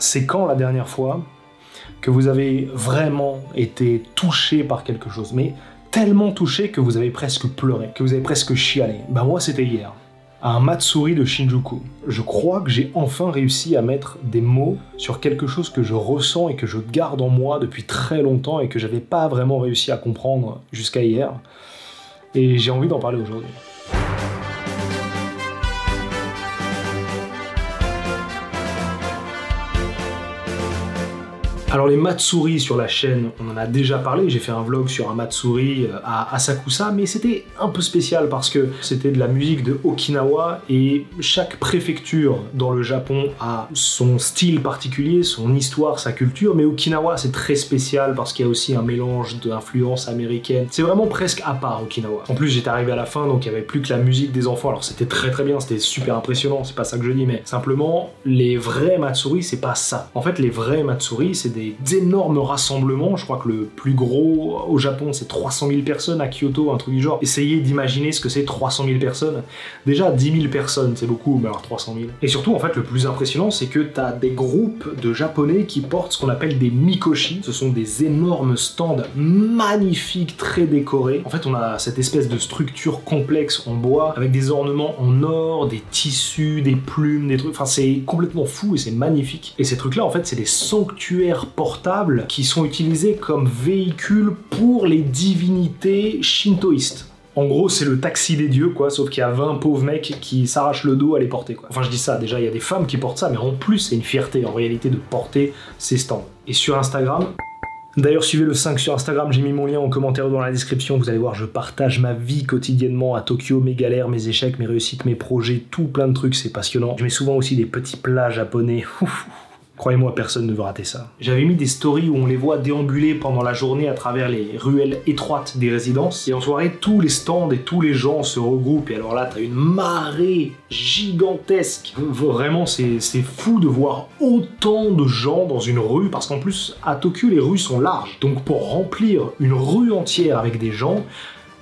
C'est quand la dernière fois que vous avez vraiment été touché par quelque chose, mais tellement touché que vous avez presque pleuré, que vous avez presque chialé? Ben moi c'était hier, à un Matsuri de Shinjuku. Je crois que j'ai enfin réussi à mettre des mots sur quelque chose que je ressens et que je garde en moi depuis très longtemps et que j'avais pas vraiment réussi à comprendre jusqu'à hier. Et j'ai envie d'en parler aujourd'hui. Alors les Matsuri sur la chaîne, on en a déjà parlé, j'ai fait un vlog sur un Matsuri à Asakusa, mais c'était un peu spécial parce que c'était de la musique de Okinawa et chaque préfecture dans le Japon a son style particulier, son histoire, sa culture, mais Okinawa c'est très spécial parce qu'il y a aussi un mélange d'influences américaines. C'est vraiment presque à part Okinawa. En plus j'étais arrivé à la fin donc il n'y avait plus que la musique des enfants, alors c'était très bien, c'était super impressionnant, c'est pas ça que je dis, mais simplement les vrais Matsuri c'est pas ça. En fait les vrais Matsuri c'est des énormes rassemblements, je crois que le plus gros au Japon c'est 300 000 personnes, à Kyoto un truc du genre. Essayez d'imaginer ce que c'est 300 000 personnes. Déjà 10 000 personnes c'est beaucoup, mais alors 300 000. Et surtout en fait le plus impressionnant c'est que t'as des groupes de japonais qui portent ce qu'on appelle des mikoshi. Ce sont des énormes stands magnifiques, très décorés. En fait on a cette espèce de structure complexe en bois avec des ornements en or, des tissus, des plumes, des trucs, enfin c'est complètement fou et c'est magnifique. Et ces trucs là en fait c'est des sanctuaires portables qui sont utilisés comme véhicules pour les divinités shintoïstes. En gros, c'est le taxi des dieux, quoi, sauf qu'il y a 20 pauvres mecs qui s'arrachent le dos à les porter, quoi. Enfin, je dis ça, déjà, il y a des femmes qui portent ça, mais en plus, c'est une fierté, en réalité, de porter ces stands. Et sur Instagram... D'ailleurs, suivez le 5 sur Instagram, j'ai mis mon lien en commentaire dans la description, vous allez voir, je partage ma vie quotidiennement à Tokyo, mes galères, mes échecs, mes réussites, mes projets, tout plein de trucs, c'est passionnant. Je mets souvent aussi des petits plats japonais, croyez-moi, personne ne veut rater ça. J'avais mis des stories où on les voit déambuler pendant la journée à travers les ruelles étroites des résidences. Et en soirée, tous les stands et tous les gens se regroupent. Et alors là, t'as une marée gigantesque. Vraiment, c'est fou de voir autant de gens dans une rue. Parce qu'en plus, à Tokyo, les rues sont larges. Donc pour remplir une rue entière avec des gens,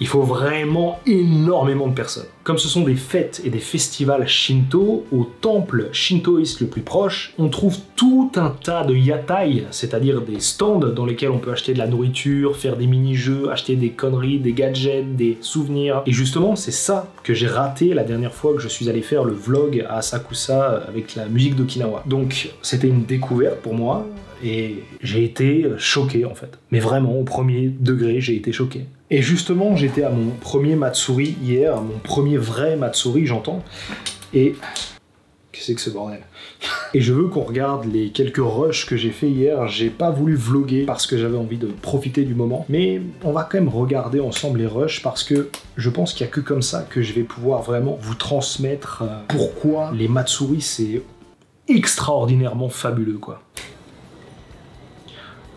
il faut vraiment énormément de personnes. Comme ce sont des fêtes et des festivals shinto, au temple shintoïste le plus proche, on trouve tout un tas de yatai, c'est-à-dire des stands dans lesquels on peut acheter de la nourriture, faire des mini-jeux, acheter des conneries, des gadgets, des souvenirs. Et justement, c'est ça que j'ai raté la dernière fois que je suis allé faire le vlog à Asakusa avec la musique d'Okinawa. Donc, c'était une découverte pour moi, et j'ai été choqué en fait. Mais vraiment, au premier degré, j'ai été choqué. Et justement, j'étais à mon premier Matsuri hier, mon premier vrai Matsuri, j'entends. Et... qu'est-ce que c'est que ce bordel? Et je veux qu'on regarde les quelques rushs que j'ai fait hier. J'ai pas voulu vlogger parce que j'avais envie de profiter du moment. Mais on va quand même regarder ensemble les rushs parce que je pense qu'il y a que comme ça que je vais pouvoir vraiment vous transmettre pourquoi les Matsuri c'est extraordinairement fabuleux, quoi.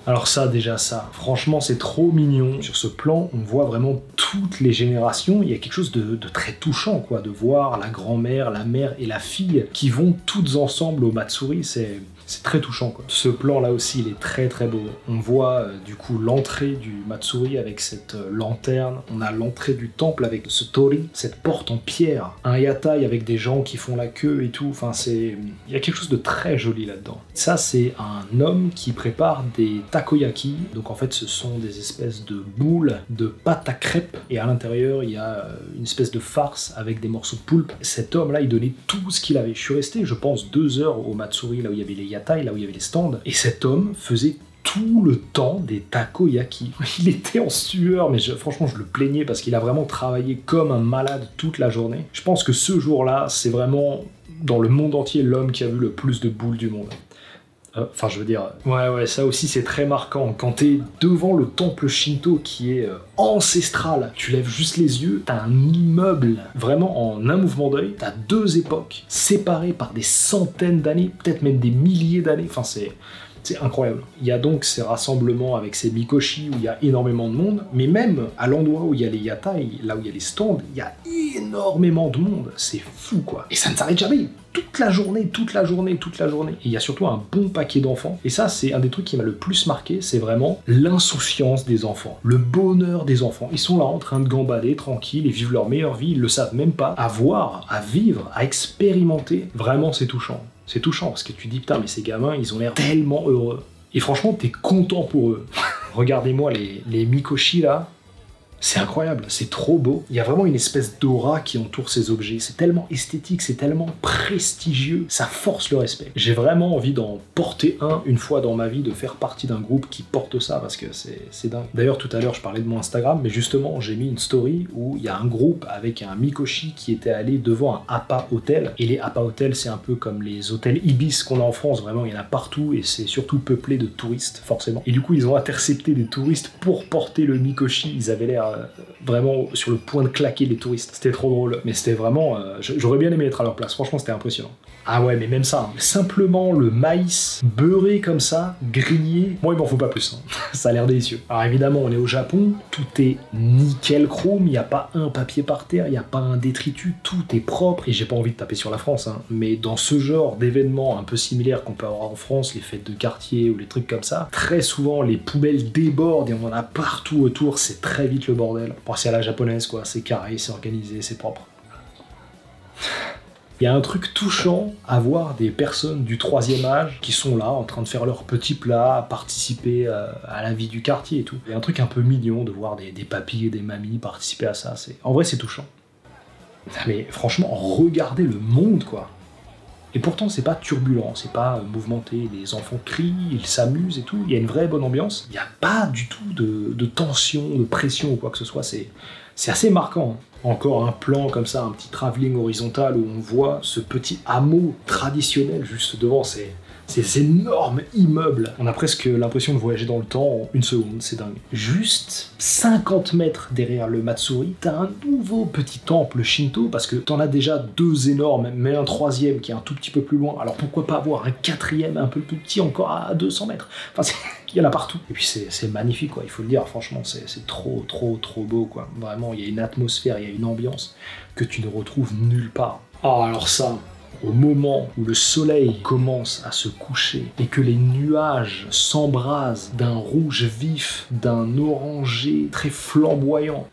Alors ça, déjà ça, franchement c'est trop mignon. Sur ce plan, on voit vraiment toutes les générations. Il y a quelque chose de très touchant, quoi, de voir la grand-mère, la mère et la fille qui vont toutes ensemble au Matsuri, c'est très touchant, quoi. Ce plan-là aussi, il est très beau. On voit du coup l'entrée du Matsuri avec cette lanterne. On a l'entrée du temple avec ce tori, cette porte en pierre. Un yatai avec des gens qui font la queue et tout. Enfin, il y a quelque chose de très joli là-dedans. Ça, c'est un homme qui prépare des takoyaki. Donc en fait, ce sont des espèces de boules de pâte à crêpes. Et à l'intérieur, il y a une espèce de farce avec des morceaux de poulpe. Cet homme-là, il donnait tout ce qu'il avait. Je suis resté, je pense, 2 heures au Matsuri, là où il y avait les yatai, là où il y avait les stands, et cet homme faisait tout le temps des takoyaki. Il était en sueur, mais franchement je le plaignais parce qu'il a vraiment travaillé comme un malade toute la journée. Je pense que ce jour-là, c'est vraiment, dans le monde entier, l'homme qui a vu le plus de boules du monde. Enfin, je veux dire... Ouais, ça aussi c'est très marquant. Quand t'es devant le temple Shinto qui est ancestral, tu lèves juste les yeux, t'as un immeuble, vraiment en un mouvement d'œil, t'as 2 époques, séparées par des centaines d'années, peut-être même des milliers d'années, enfin c'est incroyable. Il y a donc ces rassemblements avec ces mikoshi où il y a énormément de monde, mais même à l'endroit où il y a les yatai, là où il y a les stands, il y a énormément de monde. C'est fou, quoi. Et ça ne s'arrête jamais. Toute la journée. Et il y a surtout un bon paquet d'enfants. Et ça, c'est un des trucs qui m'a le plus marqué, c'est vraiment l'insouciance des enfants, le bonheur des enfants. Ils sont là en train de gambader, tranquilles, ils vivent leur meilleure vie, ils le savent même pas. À voir, à vivre, à expérimenter, vraiment c'est touchant. C'est touchant parce que tu te dis putain mais ces gamins ils ont l'air tellement heureux. Et franchement t'es content pour eux. Regardez-moi les mikoshi là. C'est incroyable, c'est trop beau. Il y a vraiment une espèce d'aura qui entoure ces objets. C'est tellement esthétique, c'est tellement prestigieux, ça force le respect. J'ai vraiment envie d'en porter un une fois dans ma vie, de faire partie d'un groupe qui porte ça, parce que c'est dingue. D'ailleurs, tout à l'heure, je parlais de mon Instagram, mais justement, j'ai mis une story où il y a un groupe avec un mikoshi qui était allé devant un Appa Hotel. Et les Appa Hotels, c'est un peu comme les hôtels Ibis qu'on a en France. Vraiment, il y en a partout et c'est surtout peuplé de touristes, forcément. Et du coup, ils ont intercepté des touristes pour porter le mikoshi. Ils avaient l'air vraiment sur le point de claquer les touristes. C'était trop drôle, mais c'était vraiment... j'aurais bien aimé être à leur place, franchement c'était impressionnant. Ah ouais, mais même ça, hein. Simplement le maïs beurré comme ça, grillé, moi il m'en faut pas plus, hein. Ça a l'air délicieux. Alors évidemment on est au Japon, tout est nickel chrome, il n'y a pas un papier par terre, il n'y a pas un détritus, tout est propre, et j'ai pas envie de taper sur la France, hein, mais dans ce genre d'événements un peu similaires qu'on peut avoir en France, les fêtes de quartier ou les trucs comme ça, très souvent les poubelles débordent et on en a partout autour, c'est très vite le bordel. Bon, c'est à la japonaise quoi, c'est carré, c'est organisé, c'est propre. Il y a un truc touchant à voir des personnes du 3e âge qui sont là en train de faire leurs petits plats, à participer à la vie du quartier et tout. Il y a un truc un peu mignon de voir des papis et des mamies participer à ça. En vrai c'est touchant. Mais franchement, regardez le monde quoi. Et pourtant c'est pas turbulent, c'est pas mouvementé, les enfants crient, ils s'amusent et tout, il y a une vraie bonne ambiance. Il n'y a pas du tout de tension, de pression ou quoi que ce soit, c'est assez marquant. Encore un plan comme ça, un petit travelling horizontal où on voit ce petit hameau traditionnel juste devant ces énormes immeubles. On a presque l'impression de voyager dans le temps en une seconde, c'est dingue. Juste 50 mètres derrière le Matsuri, t'as un nouveau petit temple Shinto, parce que t'en as déjà 2 énormes, mais un 3e qui est un tout petit peu plus loin, alors pourquoi pas avoir un 4e un peu plus petit encore à 200 mètres. Enfin, il y en a partout. Et puis c'est magnifique, quoi, il faut le dire, franchement, c'est trop beau, quoi. Vraiment, il y a une atmosphère, il y a une ambiance que tu ne retrouves nulle part. Ah, alors ça... Au moment où le soleil commence à se coucher et que les nuages s'embrasent d'un rouge vif, d'un orangé très flamboyant,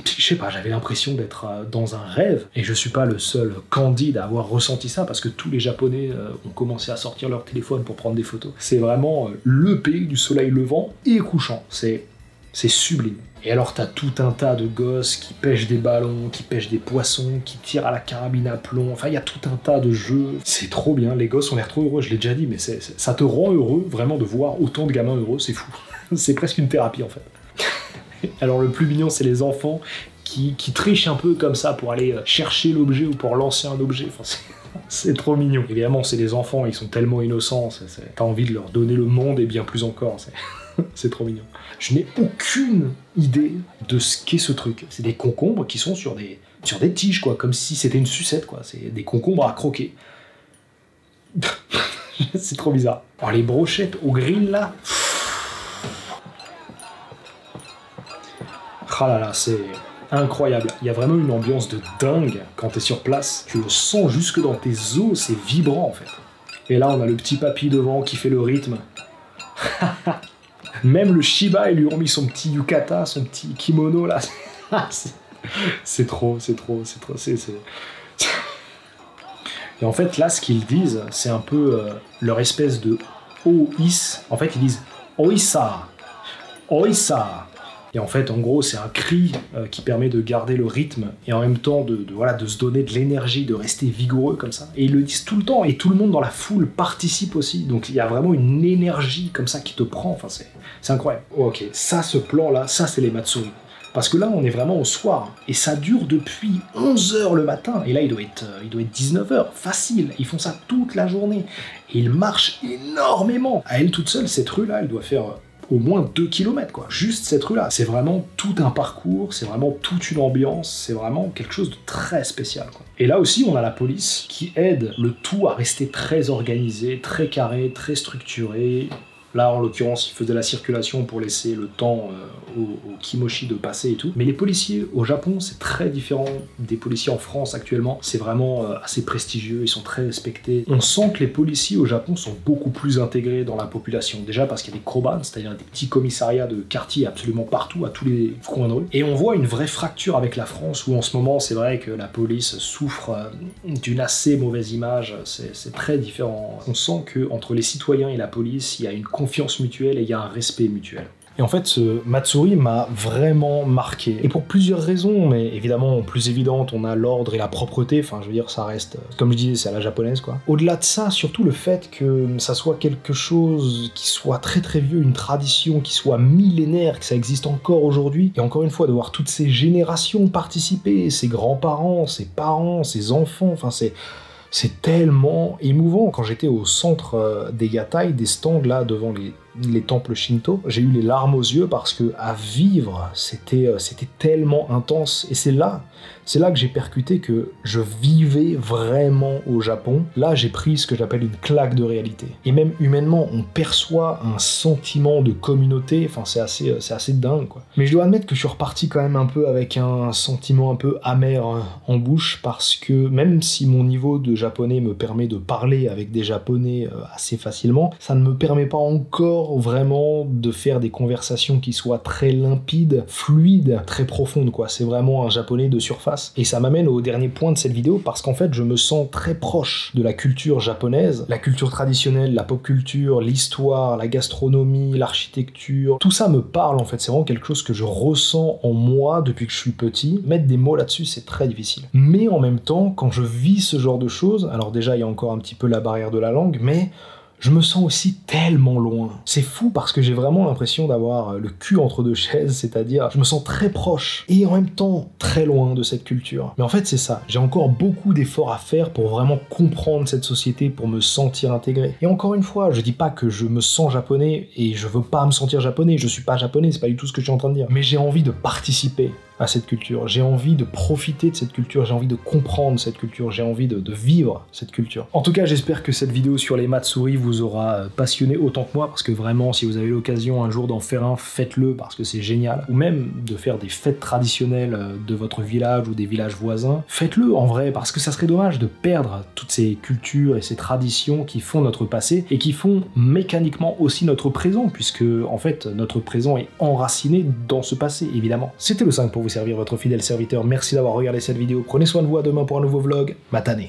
je sais pas, j'avais l'impression d'être dans un rêve, et je suis pas le seul candide à avoir ressenti ça, parce que tous les Japonais ont commencé à sortir leur téléphone pour prendre des photos. C'est vraiment le pays du soleil levant et couchant, c'est sublime. Et alors t'as tout un tas de gosses qui pêchent des ballons, qui pêchent des poissons, qui tirent à la carabine à plomb, enfin il y a tout un tas de jeux. C'est trop bien, les gosses ont l'air trop heureux, je l'ai déjà dit, mais ça te rend heureux vraiment de voir autant de gamins heureux, c'est fou. C'est presque une thérapie en fait. Alors le plus mignon c'est les enfants qui trichent un peu comme ça pour aller chercher l'objet ou pour lancer un objet, enfin, c'est trop mignon. Évidemment c'est des enfants, ils sont tellement innocents, t'as envie de leur donner le monde et bien plus encore, c'est trop mignon. Je n'ai aucune idée de ce qu'est ce truc. C'est des concombres qui sont sur des tiges, quoi, comme si c'était une sucette, quoi. C'est des concombres à croquer. C'est trop bizarre. Alors les brochettes au grill, là... Ah là là, c'est incroyable. Il y a vraiment une ambiance de dingue quand t'es sur place. Tu le sens jusque dans tes os, c'est vibrant, en fait. Et là, on a le petit papy devant qui fait le rythme. Même le Shiba, ils lui ont mis son petit yukata, son petit kimono là. C'est trop. Et en fait, là, ce qu'ils disent, c'est un peu leur espèce de O-is. En fait, ils disent Oisa, Oisa. Et en fait, en gros, c'est un cri qui permet de garder le rythme et en même temps de se donner de l'énergie, de rester vigoureux comme ça. Et ils le disent tout le temps et tout le monde dans la foule participe aussi. Donc il y a vraiment une énergie comme ça qui te prend. Enfin, c'est incroyable. Ok, ça, ce plan-là, ça, c'est les Matsuri. Parce que là, on est vraiment au soir. Et ça dure depuis 11h le matin. Et là, il doit être 19h. Facile. Ils font ça toute la journée. Et ils marchent énormément. À elle toute seule, cette rue-là, elle doit faire... au moins 2 km, quoi. Juste cette rue-là. C'est vraiment tout un parcours, c'est vraiment toute une ambiance, c'est vraiment quelque chose de très spécial, quoi. Et là aussi, on a la police qui aide le tout à rester très organisé, très carré, très structuré. Là, en l'occurrence, ils faisaient la circulation pour laisser le temps aux kimochi de passer et tout. Mais les policiers au Japon, c'est très différent des policiers en France actuellement. C'est vraiment assez prestigieux, ils sont très respectés. On sent que les policiers au Japon sont beaucoup plus intégrés dans la population. Déjà parce qu'il y a des koban, c'est-à-dire des petits commissariats de quartier absolument partout, à tous les coins de rue. Et on voit une vraie fracture avec la France, où en ce moment, c'est vrai que la police souffre d'une assez mauvaise image. C'est très différent. On sent que entre les citoyens et la police, il y a une confiance mutuelle et il y a un respect mutuel. Et en fait, ce Matsuri m'a vraiment marqué. Et pour plusieurs raisons, mais évidemment, plus évidente, on a l'ordre et la propreté. Enfin, je veux dire, ça reste, comme je disais, c'est à la japonaise, quoi. Au-delà de ça, surtout le fait que ça soit quelque chose qui soit très très vieux, une tradition qui soit millénaire, que ça existe encore aujourd'hui. Et encore une fois, de voir toutes ces générations participer, ses grands-parents, ses parents, ses enfants, enfin, c'est tellement émouvant. Quand j'étais au centre des Yatai, des stands là devant les temples Shinto, j'ai eu les larmes aux yeux parce que à vivre, c'était tellement intense. Et c'est là que j'ai percuté que je vivais vraiment au Japon. Là, j'ai pris ce que j'appelle une claque de réalité. Et même humainement, on perçoit un sentiment de communauté. Enfin, c'est assez dingue, quoi. Mais je dois admettre que je suis reparti quand même un peu avec un sentiment un peu amer en bouche, parce que même si mon niveau de japonais me permet de parler avec des japonais assez facilement, ça ne me permet pas encore vraiment de faire des conversations qui soient très limpides, fluides, très profondes, quoi. C'est vraiment un japonais de surface. Et ça m'amène au dernier point de cette vidéo, parce qu'en fait, je me sens très proche de la culture japonaise, la culture traditionnelle, la pop culture, l'histoire, la gastronomie, l'architecture. Tout ça me parle, en fait. C'est vraiment quelque chose que je ressens en moi depuis que je suis petit. Mettre des mots là-dessus, c'est très difficile. Mais en même temps, quand je vis ce genre de choses, alors déjà, il y a encore un petit peu la barrière de la langue, mais je me sens aussi tellement loin. C'est fou parce que j'ai vraiment l'impression d'avoir le cul entre deux chaises, c'est-à-dire je me sens très proche et en même temps très loin de cette culture. Mais en fait c'est ça, j'ai encore beaucoup d'efforts à faire pour vraiment comprendre cette société, pour me sentir intégré. Et encore une fois, je dis pas que je me sens japonais et je veux pas me sentir japonais, je suis pas japonais, c'est pas du tout ce que je suis en train de dire. Mais j'ai envie de participer à cette culture, j'ai envie de profiter de cette culture, j'ai envie de comprendre cette culture, j'ai envie de vivre cette culture. En tout cas, j'espère que cette vidéo sur les Matsuri vous aura passionné autant que moi, parce que vraiment, si vous avez l'occasion un jour d'en faire un, faites-le, parce que c'est génial. Ou même de faire des fêtes traditionnelles de votre village ou des villages voisins, faites-le en vrai, parce que ça serait dommage de perdre toutes ces cultures et ces traditions qui font notre passé, et qui font mécaniquement aussi notre présent, puisque en fait, notre présent est enraciné dans ce passé, évidemment. C'était le 5 pour vous servir, votre fidèle serviteur. Merci d'avoir regardé cette vidéo. Prenez soin de vous, à demain pour un nouveau vlog. Matane.